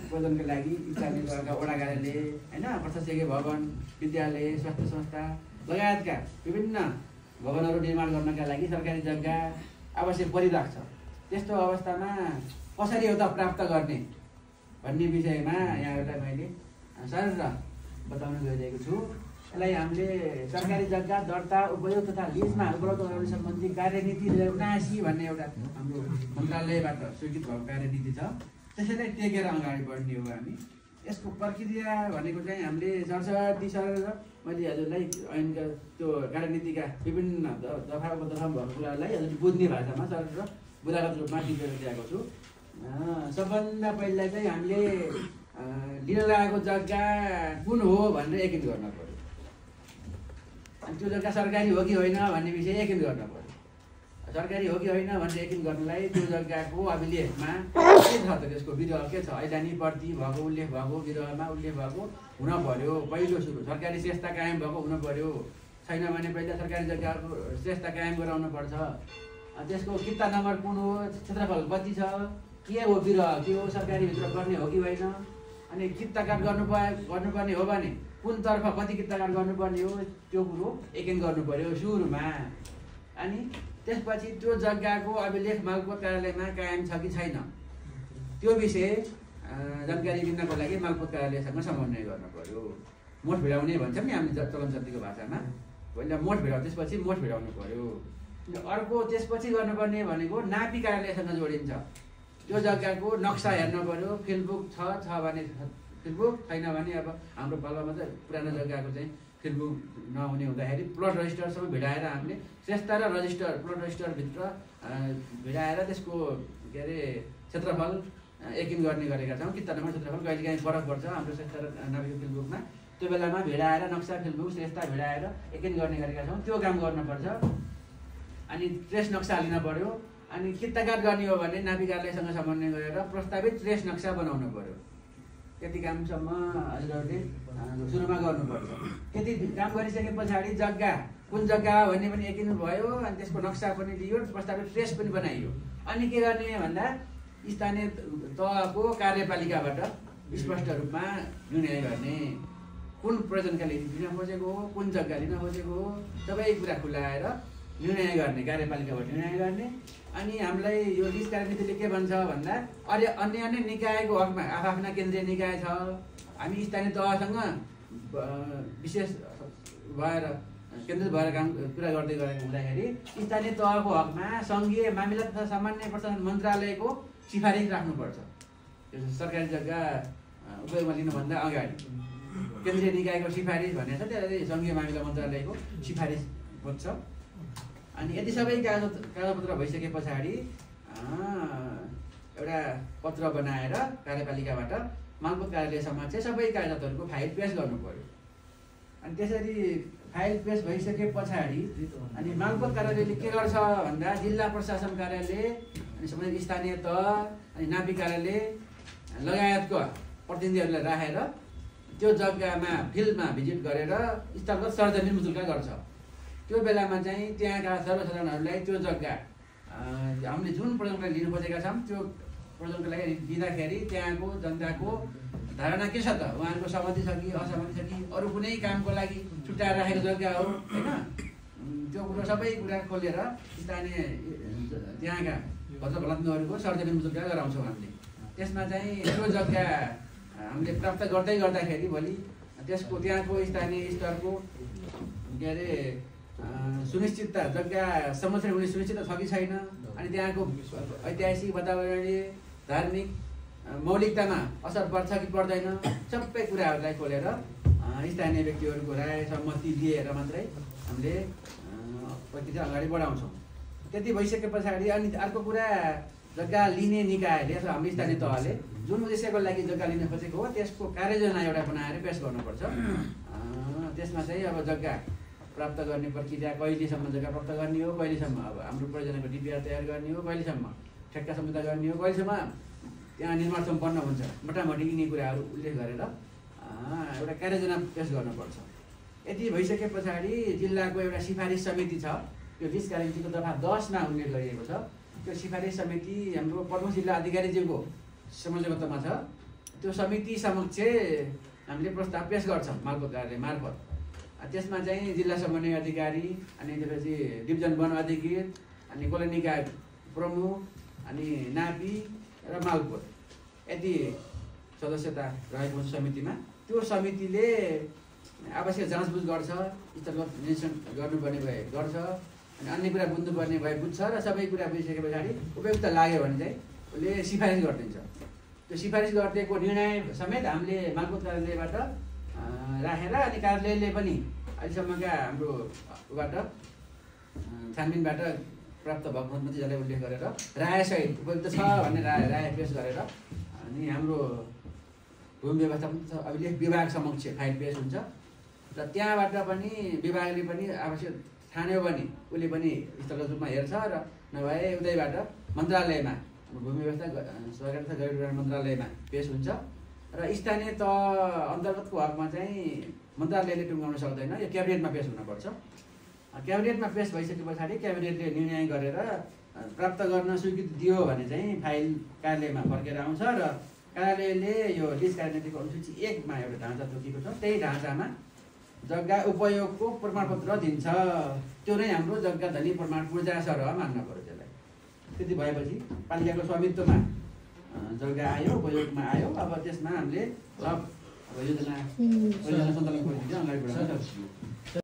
प्रयोजनको लागि स्थानीय तहका वडा कार्यालय होइन प्रशासकीय भवन विद्यालय स्वास्थ्य संस्था लगायतका विभिन्न भवनहरू निर्माण गर्नका लागि सरकारी जग्गा आवश्यक परिरहेको छ। त्यस्तो अवस्थामा कसरी एउटा प्राप्त गर्ने भन्ने विषयमा यहाँहरूलाई मैले सरर बताउन गइरहेको छु। यसलाई हामीले सरकारी जग्गा दर्ता उपयोग तथा लिजमा उपलब्ध गराउने सम्बन्धी कार्यनीति 2079 भन्ने एउटा हाम्रो मन्त्रालयबाट स्वीकृत भएको कार्यनीति छ। त्यसैलाई टेकेर अगाडि बढ्ने हो हामी। यसको प्रक्रिया भनेको चाहिँ हामीले सरसर्ती मैले हजुरलाई ऐनका त्यो कार्यनीतिका विभिन्न दफा उपदफा भएको कुरालाई हजुर बुझ्ने भाषामा सरर बुझागत रूपमा टिपेर ल्याएको छु। सबभन्दा पहिला चाहिँ हामीले लिन लागेको जग्गा कुन हो भनेर यकिन गर्न पर्यो। अनि त्यो जग्गा सरकारी हो कि होइन भन्ने विषय यकिन गर्न पर्यो। सरकारी हो कि होइन भनेर यकिन गर्नलाई त्यो जग्गाको अभिलेखमा के छ त, त्यसको विरह के छ, ऐलानी प्रति भएको उल्लेख भएको विरहमा उल्लेख भएको हुन पर्यो। पहिलो सुरु सरकारी श्रेष्ठता कायम भएको हुन पर्यो। छैन भने पहिला सरकारी जग्गाको श्रेष्ठता कायम गराउनु पर्छ। त्यसको किता नम्बर कुन हो, क्षेत्रफल कति छ, के हो विरह, के हो सरकारीभित्र गर्ने हो कि होइन, अनि किताकाट गर्नुपर्ने हो भने कुनतर्फ कति किताकाट गर्नुपर्ने हो त्यो कुरो यकिन गर्नु पर्यो सुरुमा। अनि त्यसपछि त्यो जग्गाको अभिलेख मालपोत कार्यालयमा कायम छ कि छैन त्यो विषय जानकारी लिनको लागि मालपोत कार्यालयसँग समन्वय गर्नु पर्यो। मोठ भिडाउने भन्छौँ नि हामी चलनचल्तीको भाषामा। पहिला मोठ भिडाउ, त्यसपछि मोठ भिडाउनु पर्यो। अर्को त्यसपछि गर्नुपर्ने भनेको नापी कार्यालयसँग जोडिन्छ। त्यो जग्गाको नक्सा हेर्नु पर्यो। फिल्डबुक छ भने फिल्डबुक, छैन भने अब हाम्रो पालामा चाहिँ पुरानो जग्गाको चाहिँ फिल्डबुक नहुने हुँदाखेरि प्लट रजिस्टरसम्म भिडाएर हामीले श्रेष्ठता र रजिस्टर प्लट रजिस्टरभित्र भिडाएर त्यसको के अरे क्षेत्रफल यकिन गर्ने गरेका छौँ। किता नम्बर क्षेत्रफल कहिलेकाहीँ फरक पर्छ हाम्रो श्रेष्ठता र नापी फिल्डबुकमा। त्यो बेलामा भिडाएर नक्सा फिल्डबुक श्रेष्ठता भिडाएर यकिन गर्ने गरेका छौँ। त्यो काम गर्नुपर्छ। अनि ट्रेस नक्सा लिन पर्यो। अनि किताकाट गर्ने हो भने नापी कार्यालयसँग समन्वय गरेर प्रस्तावित ट्रेस नक्सा बनाउनु पर्यो। त्यति कामसम्म हजुरहरूले सुरुमा गर्नुपर्छ। त्यति काम गरिसके पछाडि जग्गा कुन जग्गा हो भन्ने पनि यकिन भयो। अनि त्यसको नक्सा पनि लियो, प्रस्तावित ट्रेस पनि बनाइयो। अनि के गर्ने भन्दा स्थानीय तहको कार्यपालिकाबाट स्पष्ट रूपमा निर्णय गर्ने। कुन प्रयोजनका लागि लिन खोजेको हो, कुन जग्गा लिन खोजेको हो, सबै कुरा खुलाएर निर्णय गर्ने, कार्यपालिकाबाट निर्णय गर्ने। अनि हामीलाई यो लिज कार्यनीतिले के भन्छ भन्दा अन्य निकायको हकमा आफ्ना केन्द्रीय निकाय छ। हामी स्थानीय तहसँग विशेष भएर केन्द्रित भएर काम कुरा गर्दै गरेको हुँदाखेरि स्थानीय तहको हकमा सङ्घीय मामिला तथा सामान्य प्रशासन मन्त्रालयको सिफारिस राख्नुपर्छ। त्यो सरकारी जग्गा उपयोगमा लिनुभन्दा अगाडि केन्द्रीय निकायको सिफारिस भनेको छ, त्यो सङ्घीय मामिला मन्त्रालयको सिफारिस बन्छ। अनि यति सबै कागजपत्र भइसके पछाडि एउटा पत्र बनाएर कार्यपालिकाबाट मालपोत कार्यालयसम्म चाहिँ सबै कागजातहरूको फाइल पेश गर्नु पर्यो। अनि त्यसरी फाइल पेश भइसके पछाडि अनि मालपोत कार्यालयले के गर्छ भन्दा जिल्ला प्रशासन कार्यालय अनि सम्बन्धित स्थानीय तह अनि नापी कार्यालय लगायतको प्रतिनिधिहरूलाई राखेर त्यो जग्गामा फिल्डमा भिजिट गरेर स्थलगत सर्जनी मुजुल्का गर्छ। त्यो बेलामा चाहिँ त्यहाँका सर्वसाधारणहरूलाई त्यो जग्गा हामीले जुन प्रयोजनको लागि लिनु खोजेका छौँ त्यो प्रयोजनको लागि दिँदाखेरि त्यहाँको जनताको धारणा के छ त, उहाँहरूको सहमति छ कि असहमति छ कि अरू कुनै कामको लागि छुट्याएर राखेको जग्गा हो होइन, त्यो कुरो सबै कुरा खोलेर स्थानीय त्यहाँका भद्रभलात्मीहरूको सर्जनी मुजुल्का गराउँछौँ हामीले। त्यसमा चाहिँ त्यो जग्गा हामीले प्राप्त गर्दाखेरि भोलि त्यसको त्यहाँको स्थानीय स्तरको के अरे सुनिश्चितता, जग्गा संरक्षण हुने सुनिश्चितता छ कि छैन, अनि त्यहाँको ऐतिहासिक वातावरणीय धार्मिक मौलिकतामा असर पर्छ कि पर्दैन, सबै कुराहरूलाई खोलेर स्थानीय व्यक्तिहरूको राय सहमति लिएर मात्रै हामीले प्रक्रिया अगाडि बढाउँछौँ। त्यति भइसके पछाडि अनि अर्को कुरा जग्गा लिने निकायले अथवा हाम्रो स्थानीय तहले जुन उद्देश्यको लागि जग्गा लिन खोजेको हो त्यसको कार्ययोजना एउटा बनाएर पेश गर्नुपर्छ। त्यसमा चाहिँ अब जग्गा प्राप्त गर्ने प्रक्रिया कहिलेसम्म जग्गा प्राप्त गर्ने हो, कहिलेसम्म अब हाम्रो परियोजनाको डिपिआर तयार गर्ने हो, कहिलेसम्म ठेक्का सम्झौता गर्ने हो, कहिलेसम्म त्यहाँ निर्माण सम्पन्न हुन्छ, मोटामोटी यिनी कुराहरू उल्लेख गरेर एउटा कार्ययोजना पेश गर्नुपर्छ। यति भइसके पछाडि जिल्लाको एउटा सिफारिस समिति छ, त्यो लिज कार्यनीतिको दफा 10मा उल्लेख गरिएको छ। त्यो सिफारिस समिति हाम्रो प्रमुख जिल्ला अधिकारीज्यूको संयोजकत्वमा छ त्यो समिति समक्ष हामीले प्रस्ताव पेश गर्छौँ मालपोत कार्यालय मार्फत। त्यसमा चाहिँ जिल्ला समन्वय अधिकारी अनि त्यसपछि डिभिजन वन अधिकृत अनि कोलोनी निकाय प्रमुख अनि नापी र मालपोत यति सदस्यता रहेको समितिमा। त्यो समितिले आवश्यक जाँचबुझ गर्छ, स्थलगत निरीक्षण गर्नुपर्ने भए गर्छ, अनि अन्य कुरा बुझ्नुपर्ने भए बुझ्छ र सबै कुरा बुझिसके पछाडि उपयुक्त लाग्यो भने चाहिँ उसले सिफारिस गरिदिन्छ। त्यो सिफारिस गरिदिएको निर्णय समेत हामीले मालपोत कार्यालयबाट राखेर अनि कार्यालयले पनि अहिलेसम्मका हाम्रो बाट छानबिनबाट प्राप्त भएको नतिजालाई उल्लेख गरेर रायसहित उपयुक्त छ भन्ने राय पेश गरेर अनि हाम्रो भूमि व्यवस्थापन अभिलेख विभाग समक्ष फाइल पेश हुन्छ र त्यहाँबाट पनि विभागले पनि आवश्यक ठान्यो भने उसले पनि स्थलगत रूपमा हेर्छ र नभए उतैबाट मन्त्रालयमा भूमि व्यवस्था सरकार तथा गैर विभाग मन्त्रालयमा पेश हुन्छ र स्थानीय तह अन्तर्गतको हकमा चाहिँ मन्त्रालयले टुङ्गाउन सक्दैन, यो क्याबिनेटमा पेश हुनुपर्छ। क्याबिनेटमा पेश भइसके पछाडि क्याबिनेटले निर्णय गरेर प्राप्त गर्न स्वीकृति दियो भने चाहिँ फाइल कार्यालयमा फर्केर आउँछ र कार्यालयले यो लिज कार्यनीतिको अनुसूची 1 मा एउटा ढाँचा तोकेको छ, त्यही ढाँचामा जग्गा उपयोगको प्रमाणपत्र दिन्छ। त्यो नै हाम्रो जग्गा धनी प्रमाण पूर्जा सरह मान्न पर्यो त्यसलाई। त्यति भएपछि पालिकाको स्वामित्वमा जग्गा आयो, उपयोगमा आयो। अब त्यसमा हामीले योजना सञ्चालन परिस्थिति अगाडि बढाउन सक्छौँ।